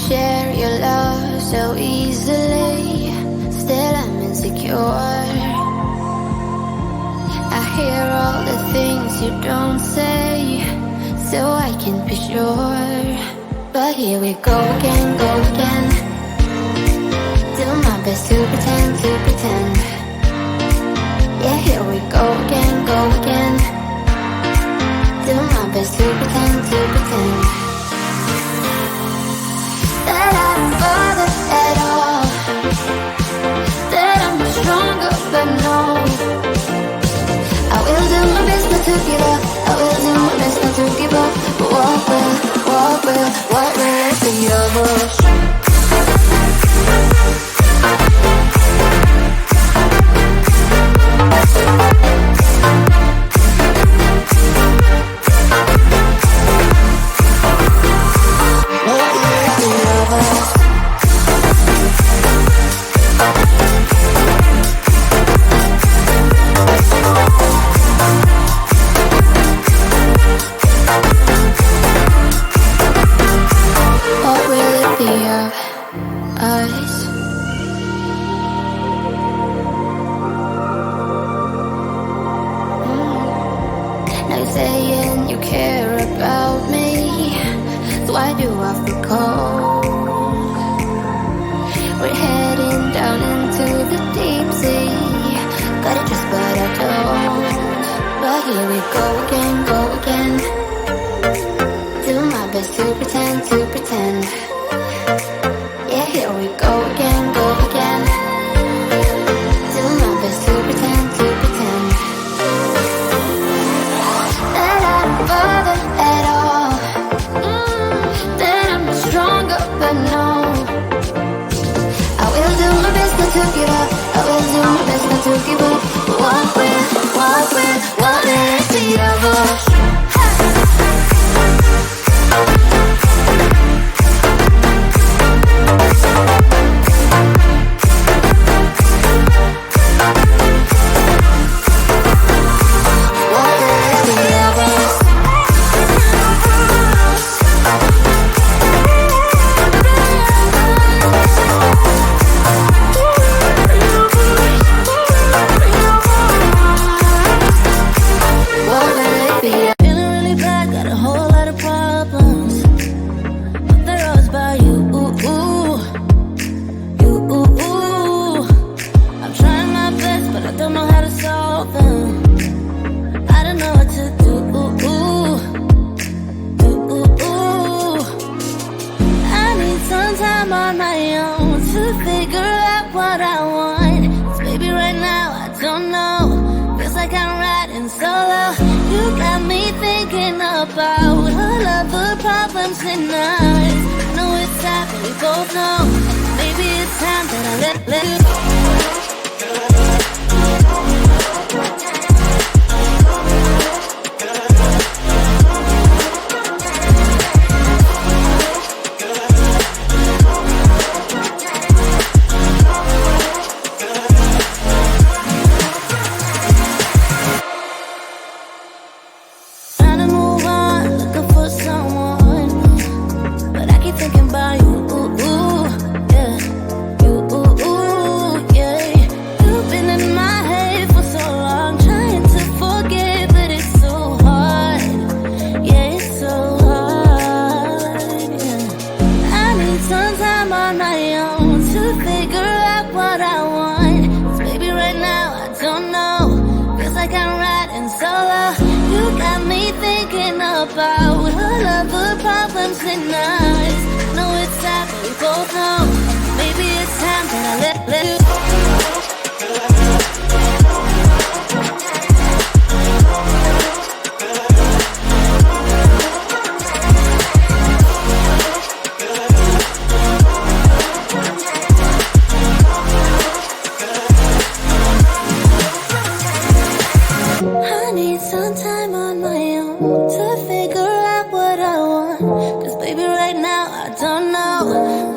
share your love so easily. Still I'm insecure. I hear all the things you don't say, so I can be sure. But here we go again, go again. Do my best to pretend, to pretend. Yeah, here we go again, go again. Do my best to pretend, to pretend. That I don't bother at all. That I'm stronger, but no. I will do my best not to give up. I will do my best not to give up. But what will it be of us? Saying you care about me, so why do I feel cold? We're heading down into the deep sea. Gotta trust but I don't. But here we go again, go again. Do my best to pretend, to pretend. Yeah, here we go again, go again. Do my best to pretend, to pretend. Bother at all. That I'm stronger, but no. I will do my best not to give up. I will do my best not to give up. But what will it be of us?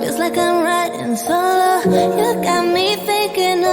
Feels like I'm riding solo. You got me thinking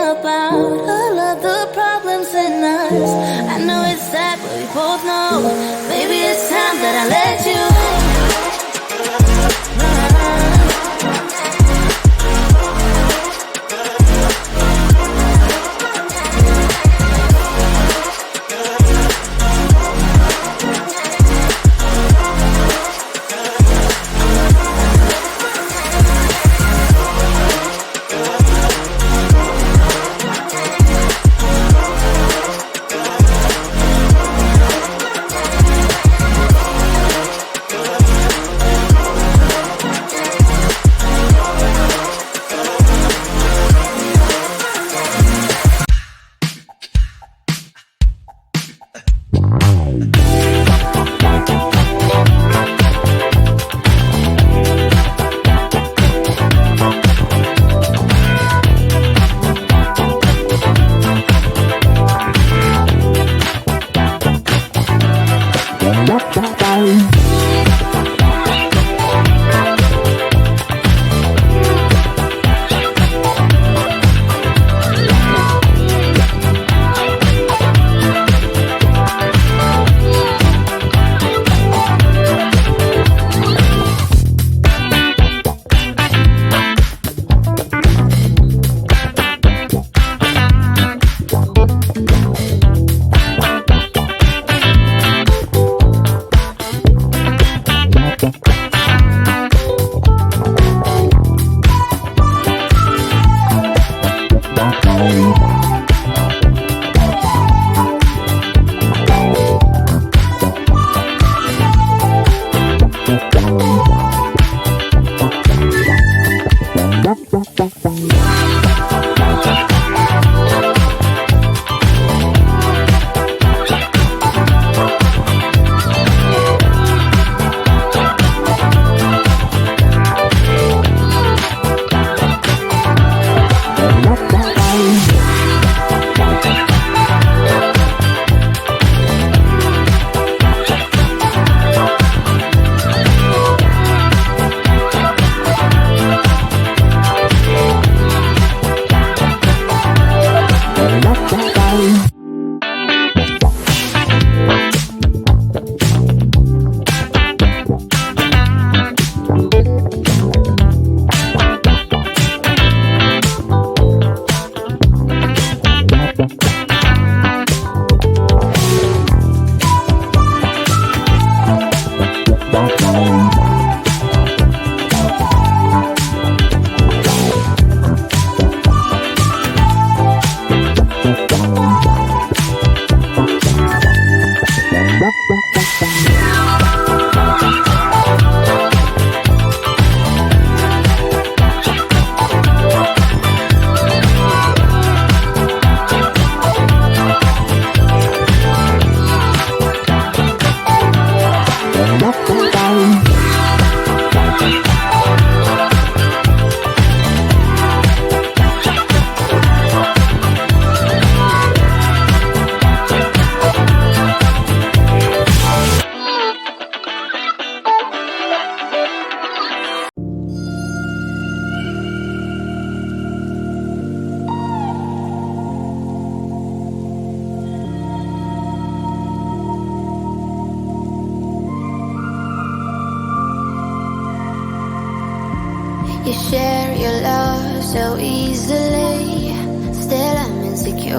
share your love so easily. Still I'm insecure.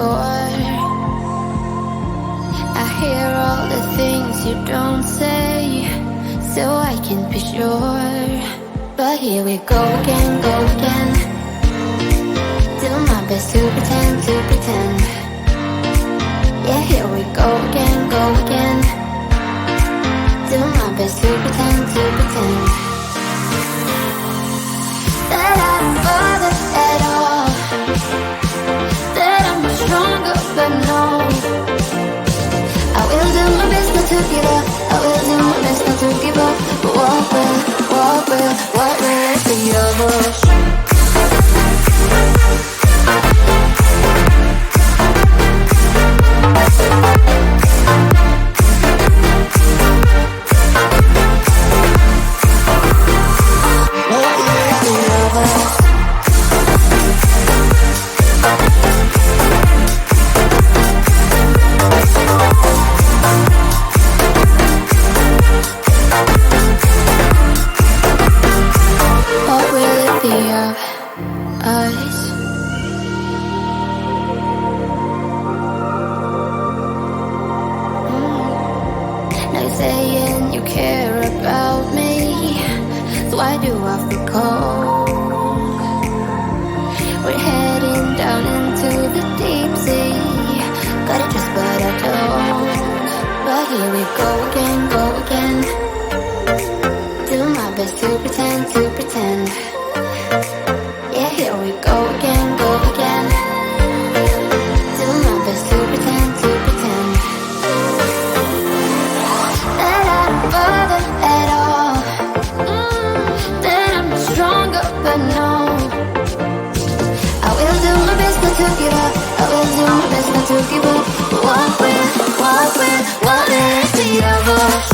I hear all the things you don't say, so I can be sure. But here we go again, go again. Do my best to pretend, to pretend. Yeah, here we go again, go again. Do my best to pretend, to pretend. That I don't bother at all. That I'm not stronger, but no. I will do my best not to give up. I will do my best not to give up. But what will it be of us? Saying you care about me, so why do I feel cold? We're heading down into the deep sea. Got it just but I don't. But here we go again. Do my best to pretend, to pretend. Yeah, here we go again. Do my best to pretend, to pretend. Bother at all. That I'm not stronger, but no. I will do my best not to give up. I will do my best not to give up. But what will it be of us?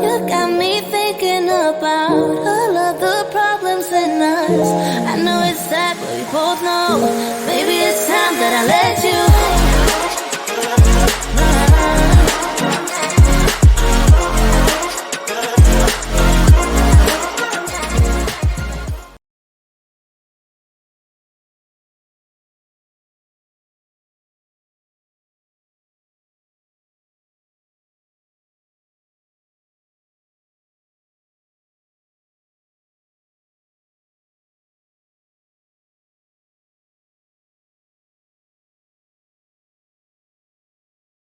You got me thinking about all of the problems in us. I know it's sad, but we both know